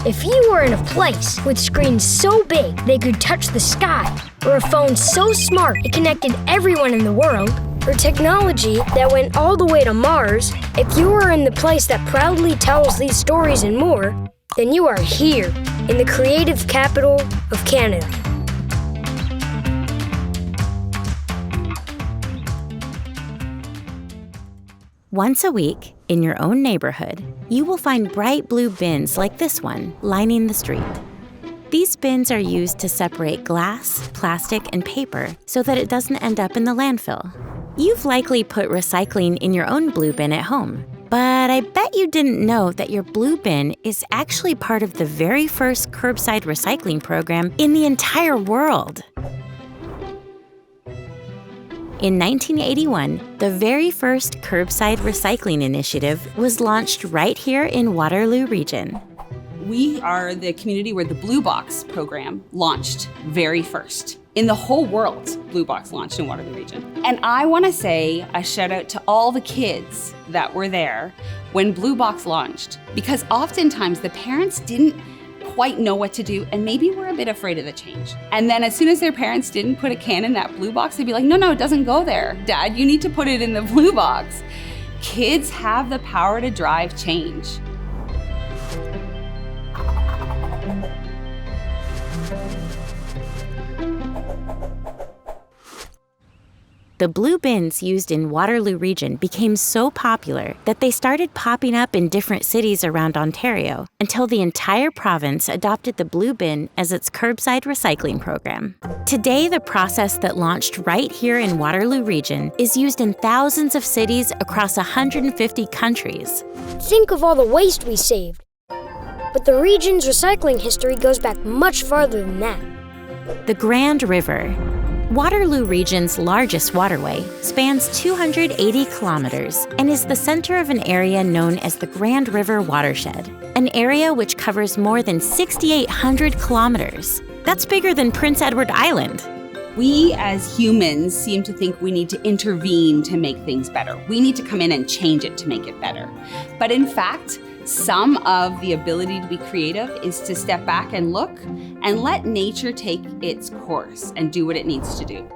If you were in a place with screens so big they could touch the sky, or a phone so smart it connected everyone in the world, or technology that went all the way to Mars, if you are in the place that proudly tells these stories and more, then you are here, in the creative capital of Canada. Once a week, in your own neighborhood, you will find bright blue bins like this one lining the street. These bins are used to separate glass, plastic, and paper so that it doesn't end up in the landfill. You've likely put recycling in your own blue bin at home, but I bet you didn't know that your blue bin is actually part of the very first curbside recycling program in the entire world. In 1981, the very first curbside recycling initiative was launched right here in Waterloo Region. We are the community where the Blue Box program launched very first. In the whole world, Blue Box launched in Waterloo Region. And I want to say a shout out to all the kids that were there when Blue Box launched, because oftentimes the parents didn't quite know what to do and maybe were a bit afraid of the change. And then as soon as their parents didn't put a can in that blue box, they'd be like, no, it doesn't go there. Dad, you need to put it in the blue box. Kids have the power to drive change. The blue bins used in Waterloo Region became so popular that they started popping up in different cities around Ontario until the entire province adopted the blue bin as its curbside recycling program. Today, the process that launched right here in Waterloo Region is used in thousands of cities across 150 countries. Think of all the waste we saved. But the region's recycling history goes back much farther than that. The Grand River. Waterloo Region's largest waterway spans 280 kilometers and is the center of an area known as the Grand River Watershed, an area which covers more than 6,800 kilometers. That's bigger than Prince Edward Island. We as humans seem to think we need to intervene to make things better. We need to come in and change it to make it better. But in fact, some of the ability to be creative is to step back and look and let nature take its course and do what it needs to do.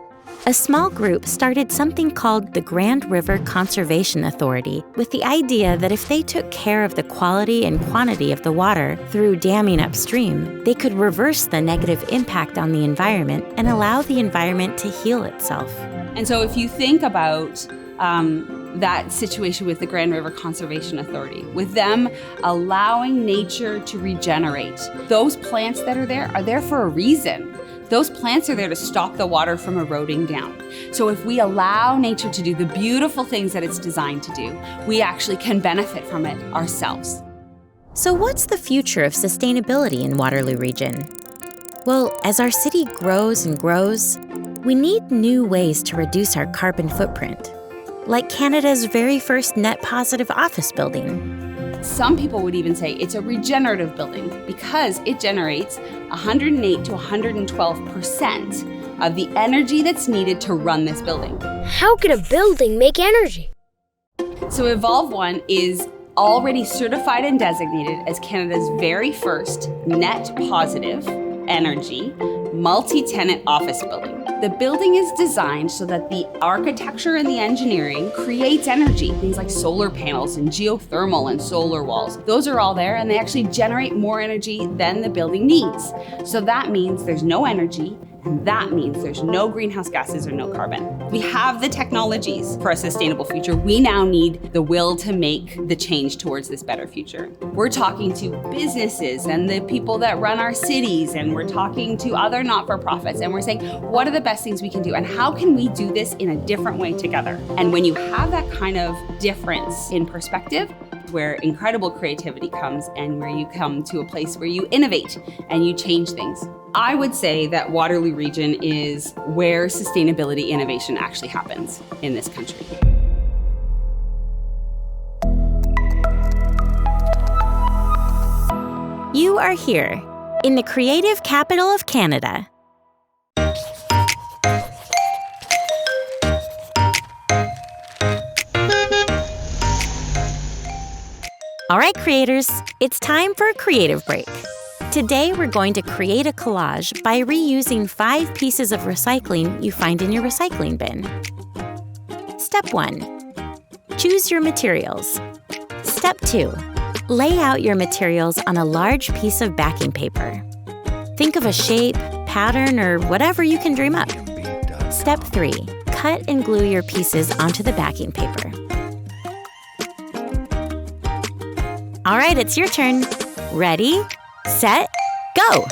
A small group started something called the Grand River Conservation Authority with the idea that if they took care of the quality and quantity of the water through damming upstream, they could reverse the negative impact on the environment and allow the environment to heal itself. And so if you think about that situation with the Grand River Conservation Authority, with them allowing nature to regenerate, those plants that are there for a reason. Those plants are there to stop the water from eroding down. So if we allow nature to do the beautiful things that it's designed to do, we actually can benefit from it ourselves. So what's the future of sustainability in Waterloo Region? Well, as our city grows and grows, we need new ways to reduce our carbon footprint, like Canada's very first net positive office building. Some people would even say it's a regenerative building because it generates 108 to 112% of the energy that's needed to run this building. How can a building make energy? So Evolve One is already certified and designated as Canada's very first net positive energy multi-tenant office building. The building is designed so that the architecture and the engineering creates energy. Things like solar panels and geothermal and solar walls. Those are all there and they actually generate more energy than the building needs. So that means there's no energy and that means there's no greenhouse gases or no carbon. We have the technologies for a sustainable future. We now need the will to make the change towards this better future. We're talking to businesses and the people that run our cities, and we're talking to other not-for-profits, and we're saying, what are the best things we can do and how can we do this in a different way together? And when you have that kind of difference in perspective, where incredible creativity comes and where you come to a place where you innovate and you change things. I would say that Waterloo Region is where sustainability innovation actually happens in this country. You are here, in the creative capital of Canada. All right, creators, it's time for a creative break. Today, we're going to create a collage by reusing 5 pieces of recycling you find in your recycling bin. Step 1. Choose your materials. Step 2. Lay out your materials on a large piece of backing paper. Think of a shape, pattern, or whatever you can dream up. Step 3. Cut and glue your pieces onto the backing paper. All right, it's your turn. Ready, set, go!